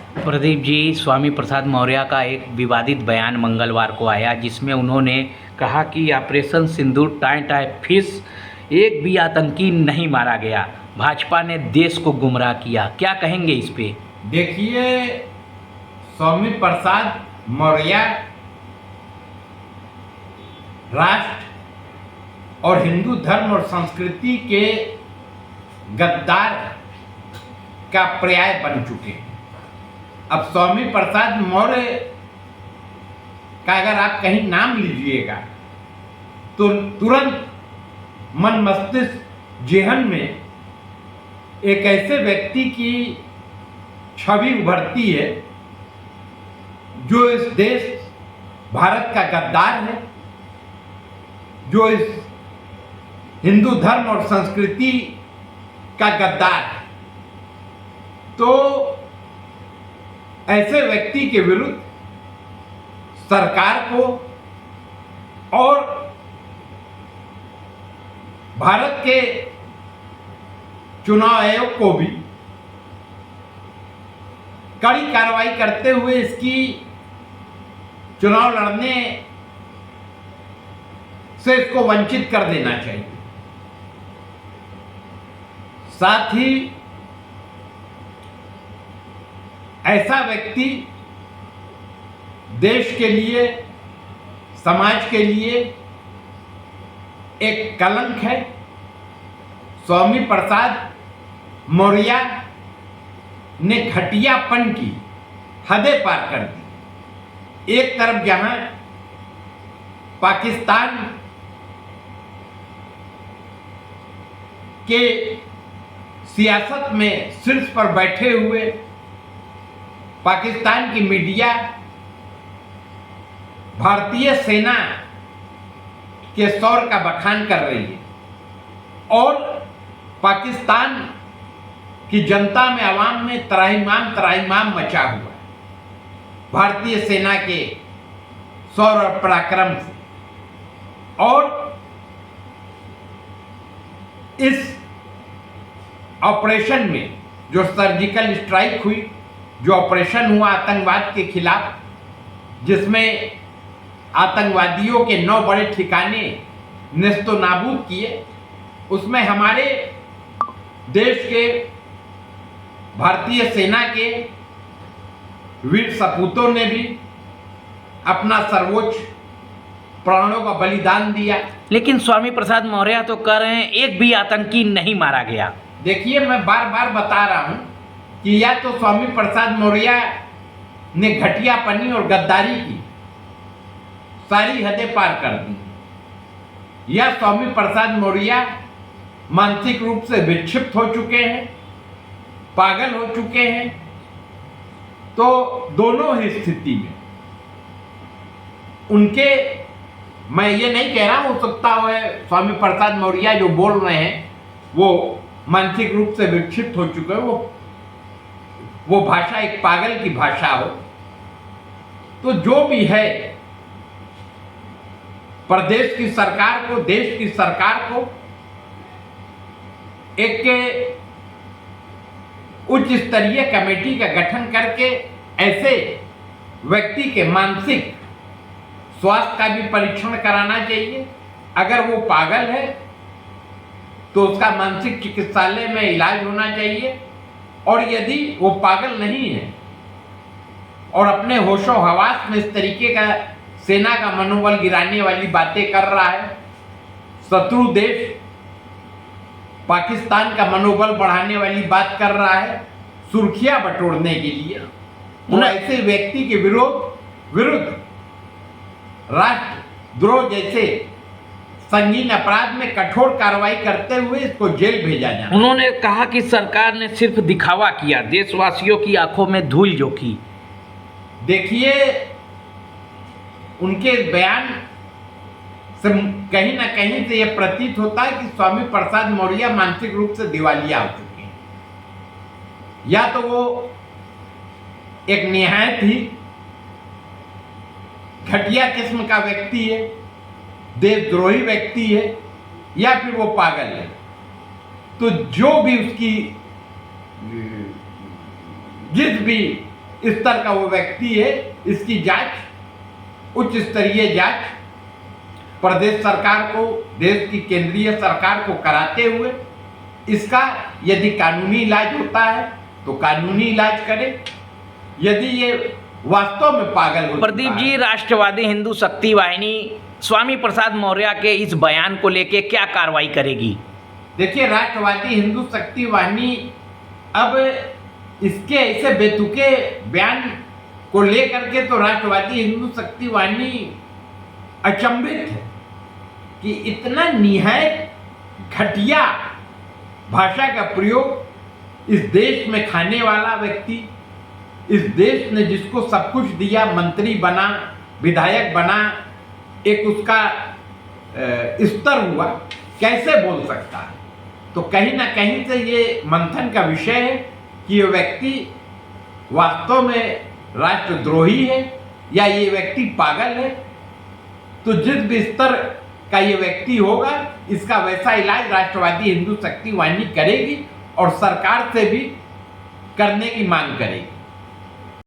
प्रदीप जी, स्वामी प्रसाद मौर्य का एक विवादित बयान मंगलवार को आया जिसमें उन्होंने कहा कि ऑपरेशन सिंदूर टाइम टाइम फिश एक भी आतंकी नहीं मारा गया, भाजपा ने देश को गुमराह किया। क्या कहेंगे इस पे? देखिए, स्वामी प्रसाद मौर्य राष्ट्र और हिंदू धर्म और संस्कृति के गद्दार का पर्याय बन चुके हैं। अब स्वामी प्रसाद मौर्य का अगर आप कहीं नाम लीजिएगा तो तुरंत मन मस्तिष्क जेहन में एक ऐसे व्यक्ति की छवि उभरती है जो इस देश भारत का गद्दार है, जो इस हिंदू धर्म और संस्कृति का गद्दार है। तो ऐसे व्यक्ति के विरुद्ध सरकार को और भारत के चुनाव आयोग को भी कड़ी कार्रवाई करते हुए इसकी चुनाव लड़ने से इसको वंचित कर देना चाहिए। साथ ही ऐसा व्यक्ति देश के लिए, समाज के लिए एक कलंक है। स्वामी प्रसाद मौर्य ने घटियापन की हदें पार कर दी। एक तरफ जहां पाकिस्तान के सियासत में शीर्ष पर बैठे हुए पाकिस्तान की मीडिया भारतीय सेना के शौर्य का बखान कर रही है और पाकिस्तान की जनता में, आवाम में त्राहिमाम मचा हुआ है भारतीय सेना के शौर्य और पराक्रम से। और इस ऑपरेशन में जो सर्जिकल स्ट्राइक हुई, जो ऑपरेशन हुआ आतंकवाद के खिलाफ, जिसमें आतंकवादियों के 9 बड़े ठिकाने नेस्तो नाबूद किए, उसमें हमारे देश के भारतीय सेना के वीर सपूतों ने भी अपना सर्वोच्च प्राणों का बलिदान दिया। लेकिन स्वामी प्रसाद मौर्य तो कह रहे हैं एक भी आतंकी नहीं मारा गया। देखिए, मैं बार बार बता रहा हूं कि या तो स्वामी प्रसाद मौर्य ने घटियापनी और गद्दारी की सारी हदें पार कर दी, या स्वामी प्रसाद मौर्य मानसिक रूप से विक्षिप्त हो चुके हैं, पागल हो चुके हैं। तो दोनों ही स्थिति में उनके, मैं ये नहीं कह रहा हूं हो सकता है स्वामी प्रसाद मौर्य जो बोल रहे हैं वो मानसिक रूप से विक्षिप्त हो चुके हैं, वो भाषा एक पागल की भाषा हो। तो जो भी है, प्रदेश की सरकार को, देश की सरकार को एक उच्च स्तरीय कमेटी का गठन करके ऐसे व्यक्ति के मानसिक स्वास्थ्य का भी परीक्षण कराना चाहिए। अगर वो पागल है तो उसका मानसिक चिकित्सालय में इलाज होना चाहिए, और यदि वो पागल नहीं है और अपने होशो हवास में इस तरीके का सेना का मनोबल गिराने वाली बातें कर रहा है, शत्रु देश पाकिस्तान का मनोबल बढ़ाने वाली बात कर रहा है सुर्खियां बटोरने के लिए, तो ऐसे व्यक्ति के विरुद्ध राष्ट्रद्रोह जैसे संगीन अपराध में कठोर कार्रवाई करते हुए इसको जेल भेजा जाए। उन्होंने कहा कि सरकार ने सिर्फ दिखावा किया, देशवासियों की आंखों में धूल झोंकी। देखिए, उनके बयान से कहीं ना कहीं से यह प्रतीत होता है कि स्वामी प्रसाद मौर्य मानसिक रूप से दिवालिया हो चुके हैं, या तो वो एक निहायत ही घटिया किस्म का व्यक्ति है, देशद्रोही व्यक्ति है, या फिर वो पागल है। तो जो भी उसकी जिस भी स्तर का वो व्यक्ति है, इसकी जांच उच्च स्तरीय जांच प्रदेश सरकार को, देश की केंद्रीय सरकार को कराते हुए इसका यदि कानूनी इलाज होता है तो कानूनी इलाज करे। यदि ये वास्तव में पागल हो प्रदीप जी, राष्ट्रवादी हिंदू शक्ति वाहिनी स्वामी प्रसाद मौर्य के इस बयान को लेके क्या कार्रवाई करेगी? देखिए, राष्ट्रवादी हिंदू शक्ति वाहिनी अब इसके ऐसे बेतुके बयान को लेकर के तो राष्ट्रवादी हिंदू शक्ति वाहिनी अचंभित है कि इतना निहायत घटिया भाषा का प्रयोग इस देश में खाने वाला व्यक्ति, इस देश ने जिसको सब कुछ दिया, मंत्री बना, विधायक बना, एक उसका स्तर हुआ, कैसे बोल सकता है? तो कहीं ना कहीं से ये मंथन का विषय है कि ये व्यक्ति वास्तव में राष्ट्रद्रोही है या ये व्यक्ति पागल है। तो जिस भी स्तर का ये व्यक्ति होगा, इसका वैसा इलाज राष्ट्रवादी हिंदू शक्ति वाहिनी करेगी और सरकार से भी करने की मांग करेगी।